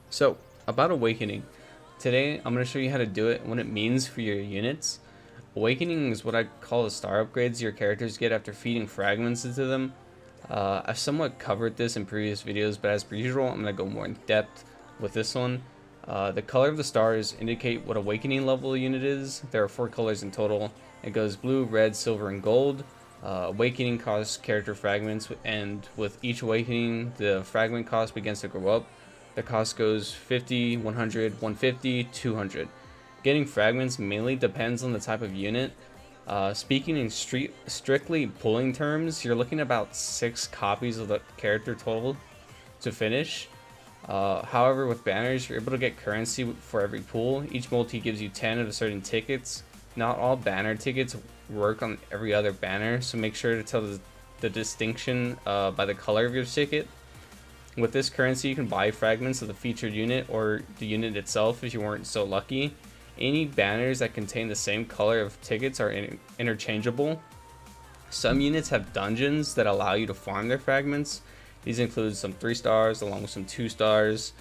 So, about Awakening. Today, I'm going to show you how to do it and what it means for your units. Awakening is what I call the star upgrades your characters get after feeding fragments into them. I've somewhat covered this in previous videos, but as per usual, I'm going to go more in depth with this one. The color of the stars indicate what Awakening level the unit is. There are 4 colors in total. It goes blue, red, silver, and gold. Awakening costs character fragments, and with each Awakening, the fragment cost begins to go up. The cost goes 50, 100, 150, 200. Getting fragments mainly depends on the type of unit. Speaking in strictly pulling terms, you're looking at about 6 copies of the character total to finish. However, with banners, you're able to get currency for every pull. Each multi gives you 10 of a certain tickets. Not all banner tickets work on every other banner, so make sure to tell the distinction by the color of your ticket. With this currency, you can buy fragments of the featured unit or the unit itself if you weren't so lucky. Any banners that contain the same color of tickets are interchangeable. Some units have dungeons that allow you to farm their fragments. These include some 3 stars along with some 2 stars.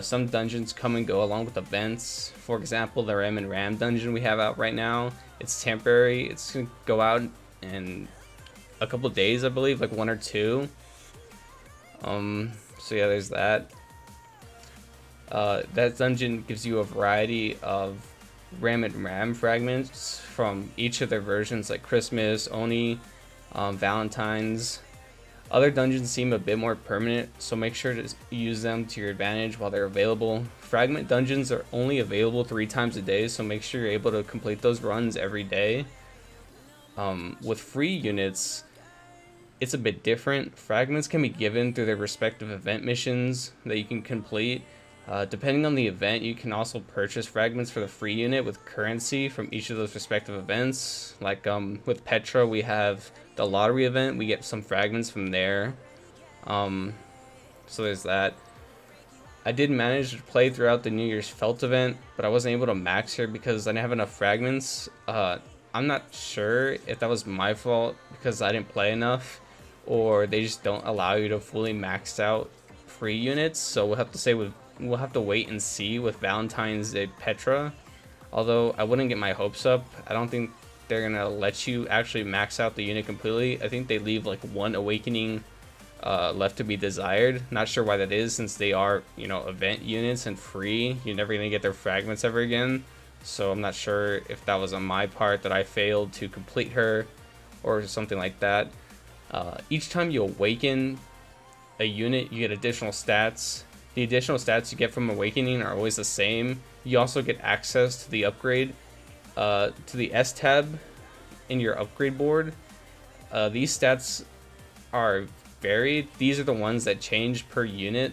Some dungeons come and go along with events. For example, the Ram and Ram dungeon we have out right now, it's temporary. It's going to go out in a couple days, I believe, like 1 or 2. So yeah, there's that. That dungeon gives you a variety of Ram and Ram fragments from each of their versions, like Christmas, Oni, Valentine's. Other dungeons seem a bit more permanent, so make sure to use them to your advantage while they're available. Fragment dungeons are only available 3 times a day, so make sure you're able to complete those runs every day. With free units, it's a bit different. Fragments can be given through their respective event missions that you can complete. Depending on the event, you can also purchase fragments for the free unit with currency from each of those respective events. Like with Petra, we have the lottery event. We get some fragments from there. So there's that. I did manage to play throughout the New Year's Felt event, but I wasn't able to max here because I didn't have enough fragments. I'm not sure if that was my fault because I didn't play enough, or they just don't allow you to fully max out free units. So we'll have to say we'll have to wait and see with Valentine's Day Petra. Although I wouldn't get my hopes up. I don't think they're gonna let you actually max out the unit completely. I think they leave like 1 awakening left to be desired. Not sure why that is, since they are, you know, event units and free. You're never gonna get their fragments ever again. So I'm not sure if that was on my part that I failed to complete her or something like that. Each time you awaken a unit, you get additional stats. The additional stats you get from awakening are always the same. You also get access to the upgrade, to the S tab in your upgrade board. These stats are varied. These are the ones that change per unit,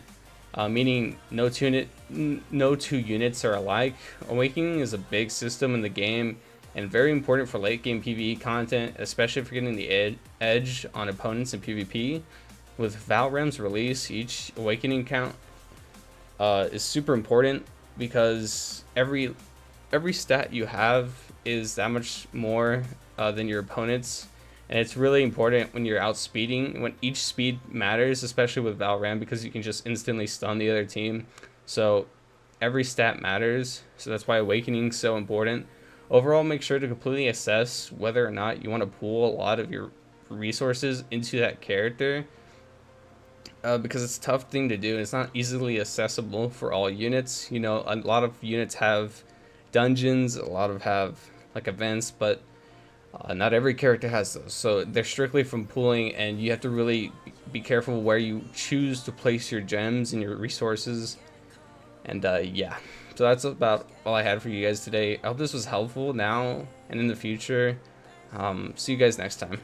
meaning no two units are alike. Awakening is a big system in the game and very important for late game PvE content, especially for getting the edge on opponents in PvP. With Valram's release, each awakening count is super important because every stat you have is that much more than your opponent's, and it's really important when you're outspeeding, when each speed matters, especially with Valram, because you can just instantly stun the other team. So every stat matters, so that's why awakening is so important. Overall, make sure to completely assess whether or not you want to pool a lot of your resources into that character, because it's a tough thing to do. It's not easily accessible for all units. You know, a lot of units have dungeons, a lot of have like events, but not every character has those. So they're strictly from pooling, and you have to really be careful where you choose to place your gems and your resources. And yeah, so that's about all I had for you guys today. I hope this was helpful now and in the future. See you guys next time.